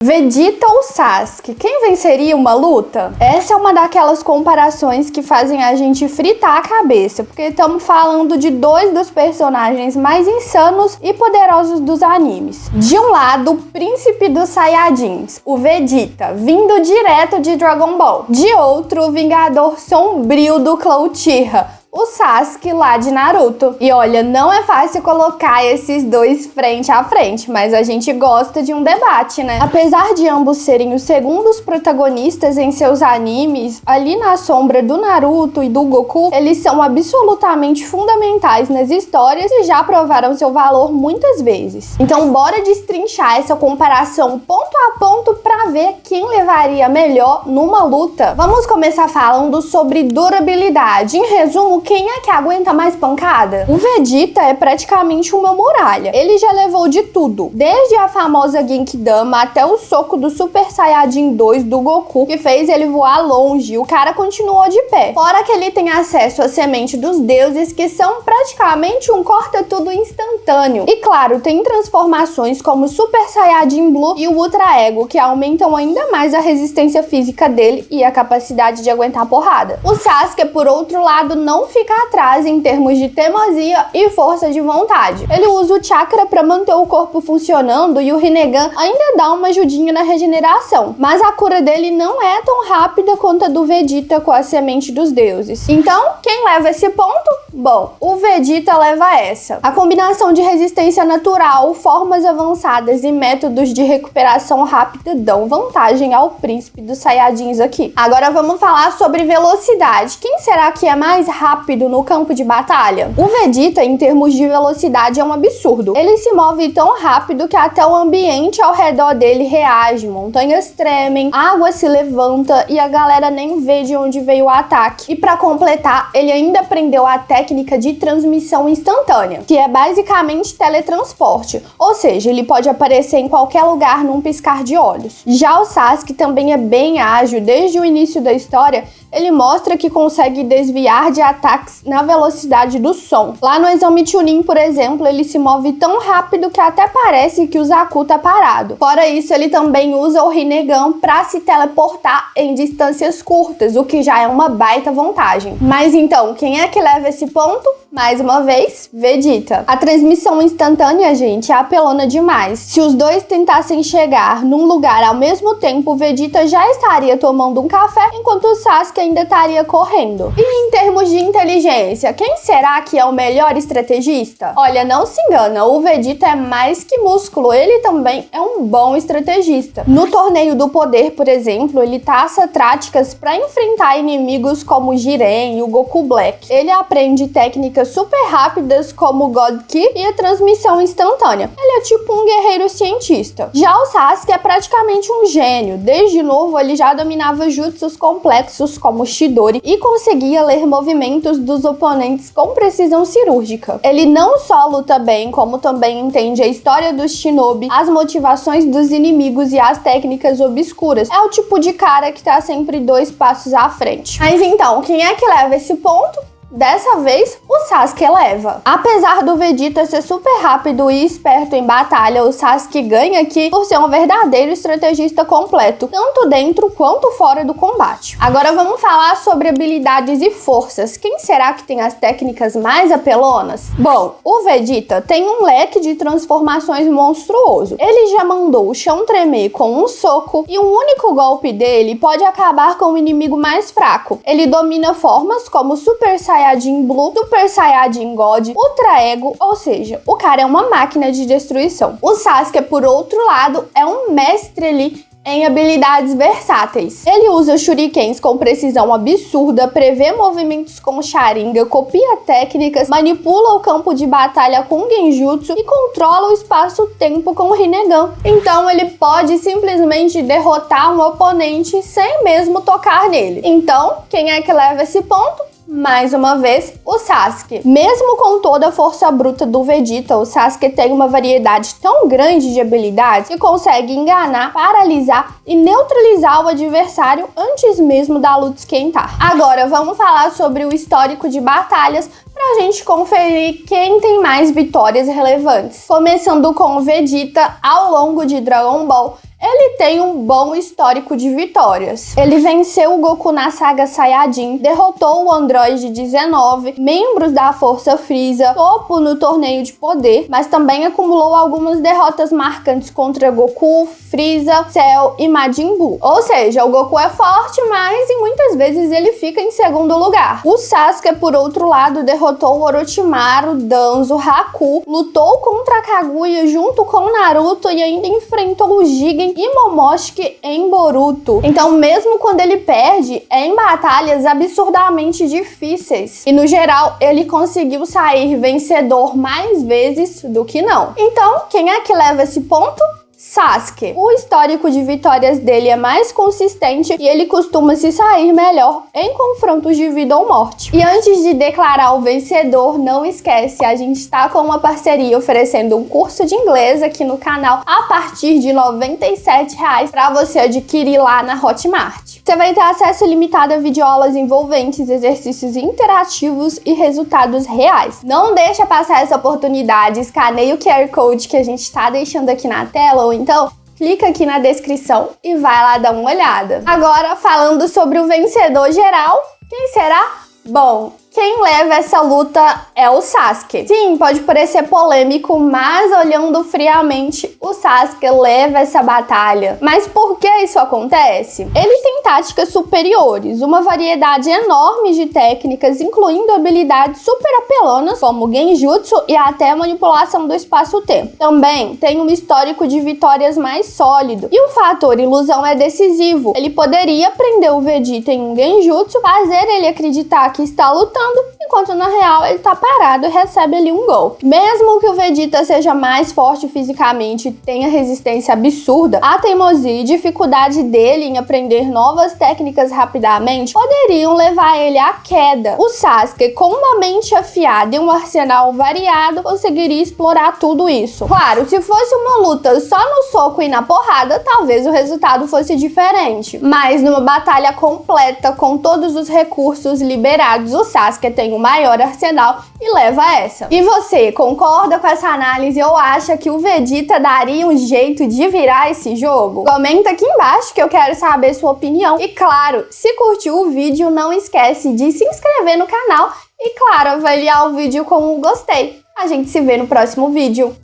Vegeta ou Sasuke? Quem venceria uma luta? Essa é uma daquelas comparações que fazem a gente fritar a cabeça, porque estamos falando de dois dos personagens mais insanos e poderosos dos animes. De um lado, o príncipe dos Saiyajins, o Vegeta, vindo direto de Dragon Ball. De outro, o vingador sombrio do clã Uchiha, o Sasuke lá de Naruto. E olha, não é fácil colocar esses dois frente a frente, mas a gente gosta de um debate, né? Apesar de ambos serem os segundos protagonistas em seus animes, ali na sombra do Naruto e do Goku, eles são absolutamente fundamentais nas histórias e já provaram seu valor muitas vezes. Então bora destrinchar essa comparação ponto a ponto pra ver quem levaria melhor numa luta. Vamos começar falando sobre durabilidade. Em resumo, quem é que aguenta mais pancada? O Vegeta é praticamente uma muralha. Ele já levou de tudo, desde a famosa Genkidama até o soco do Super Saiyajin 2 do Goku, que fez ele voar longe. O cara continuou de pé. Fora que ele tem acesso à semente dos deuses, que são praticamente um corta-tudo instantâneo. E claro, tem transformações como o Super Saiyajin Blue e o Ultra Ego, que aumentam ainda mais a resistência física dele e a capacidade de aguentar porrada. O Sasuke, por outro lado, não fica atrás em termos de teimosia e força de vontade. Ele usa o chakra para manter o corpo funcionando e o Rinnegan ainda dá uma ajudinha na regeneração, mas a cura dele não é tão rápida quanto a do Vegeta com a semente dos deuses. Então, quem leva esse ponto? Bom, o Vegeta leva essa. A combinação de resistência natural, formas avançadas e métodos de recuperação rápida dão vantagem ao príncipe dos Saiyajins aqui. Agora vamos falar sobre velocidade. Quem será que é mais rápido no campo de batalha? O Vegeta, em termos de velocidade, é um absurdo. Ele se move tão rápido que até o ambiente ao redor dele reage. Montanhas tremem, água se levanta e a galera nem vê de onde veio o ataque. E para completar, ele ainda aprendeu a técnica de transmissão instantânea, que é basicamente teletransporte, ou seja, ele pode aparecer em qualquer lugar num piscar de olhos. Já o Sasuke também é bem ágil. Desde o início da história, ele mostra que consegue desviar de ataques na velocidade do som. Lá no Exame Chunin, por exemplo, ele se move tão rápido que até parece que o Zaku tá parado. Fora isso, ele também usa o Rinnegan para se teleportar em distâncias curtas, o que já é uma baita vantagem. Mas então, quem é que leva esse ponto? Mais uma vez, Vegeta. A transmissão instantânea, gente, é apelona demais. Se os dois tentassem chegar num lugar ao mesmo tempo, o Vegeta já estaria tomando um café, enquanto o Sasuke ainda estaria correndo. E em termos de inteligência, quem será que é o melhor estrategista? Olha, não se engana, o Vegeta é mais que músculo, ele também é um bom estrategista. No Torneio do Poder, por exemplo, ele traça táticas para enfrentar inimigos como o Jiren e o Goku Black. Ele aprende técnicas super rápidas como o God Ki e a transmissão instantânea. Ele é tipo um guerreiro cientista. Já o Sasuke é praticamente um gênio. Desde novo, ele já dominava jutsus complexos como Chidori e conseguia ler movimentos dos oponentes com precisão cirúrgica. Ele não só luta bem, como também entende a história dos shinobi, as motivações dos inimigos e as técnicas obscuras. É o tipo de cara que tá sempre 2 passos à frente. Mas então, quem é que leva esse ponto? Dessa vez, o Sasuke leva. Apesar do Vegeta ser super rápido e esperto em batalha, o Sasuke ganha aqui por ser um verdadeiro estrategista completo, tanto dentro quanto fora do combate. Agora vamos falar sobre habilidades e forças. Quem será que tem as técnicas mais apelonas? Bom, o Vegeta tem um leque de transformações monstruoso. Ele já mandou o chão tremer com um soco e um único golpe dele pode acabar com o inimigo mais fraco. Ele domina formas como Super Saiyajin Blue, Super Saiyajin God, Ultra Ego, ou seja, o cara é uma máquina de destruição. O Sasuke, por outro lado, é um mestre ali em habilidades versáteis. Ele usa shurikens com precisão absurda, prevê movimentos com Sharingan, copia técnicas, manipula o campo de batalha com Genjutsu e controla o espaço-tempo com o Rinnegan. Então ele pode simplesmente derrotar um oponente sem mesmo tocar nele. Então, quem é que leva esse ponto? Mais uma vez, o Sasuke. Mesmo com toda a força bruta do Vegeta, o Sasuke tem uma variedade tão grande de habilidades que consegue enganar, paralisar e neutralizar o adversário antes mesmo da luta esquentar. Agora, vamos falar sobre o histórico de batalhas pra gente conferir quem tem mais vitórias relevantes. Começando com o Vegeta, ao longo de Dragon Ball, Ele tem um bom histórico de vitórias. Ele venceu o Goku na saga Saiyajin, derrotou o Android 19, membros da Força Frieza, topo no torneio de poder, mas também acumulou algumas derrotas marcantes contra Goku, Frieza, Cell e Majin Buu. Ou seja, o Goku é forte, mas muitas vezes ele fica em segundo lugar. O Sasuke, por outro lado, derrotou o Orochimaru, Danzo, Haku, lutou contra Kaguya junto com Naruto e ainda enfrentou o Jigen e Momoshiki em Boruto. Então, mesmo quando ele perde, é em batalhas absurdamente difíceis. E no geral, ele conseguiu sair vencedor mais vezes do que não. Então, quem é que leva esse ponto? Sasuke. O histórico de vitórias dele é mais consistente e ele costuma se sair melhor em confrontos de vida ou morte. E antes de declarar o vencedor, não esquece, a gente está com uma parceria oferecendo um curso de inglês aqui no canal a partir de R$ 97 para você adquirir lá na Hotmart. Você vai ter acesso ilimitado a videoaulas envolventes, exercícios interativos e resultados reais. Não deixa passar essa oportunidade, escaneia o QR Code que a gente está deixando aqui na tela ou então clica aqui na descrição e vai lá dar uma olhada. Agora, falando sobre o vencedor geral, quem será? Bom, quem leva essa luta é o Sasuke. Sim, pode parecer polêmico, mas olhando friamente, o Sasuke leva essa batalha. Mas por que isso acontece? Ele tem táticas superiores, uma variedade enorme de técnicas, incluindo habilidades super apelonas, como Genjutsu e até manipulação do espaço-tempo. Também tem um histórico de vitórias mais sólido, e o fator ilusão é decisivo. Ele poderia prender o Vegeta em um Genjutsu, fazer ele acreditar que está lutando, enquanto na real ele tá parado e recebe ali um golpe. Mesmo que o Vegeta seja mais forte fisicamente e tenha resistência absurda, a teimosia e dificuldade dele em aprender novas técnicas rapidamente poderiam levar ele à queda. O Sasuke, com uma mente afiada e um arsenal variado, conseguiria explorar tudo isso. Claro, se fosse uma luta só no soco e na porrada, talvez o resultado fosse diferente. Mas numa batalha completa, com todos os recursos liberados, o Sasuke tem o maior arsenal e leva essa. E você, concorda com essa análise ou acha que o Vegeta daria um jeito de virar esse jogo? Comenta aqui embaixo que eu quero saber sua opinião. E claro, se curtiu o vídeo, não esquece de se inscrever no canal e claro, avaliar o vídeo com um gostei. A gente se vê no próximo vídeo.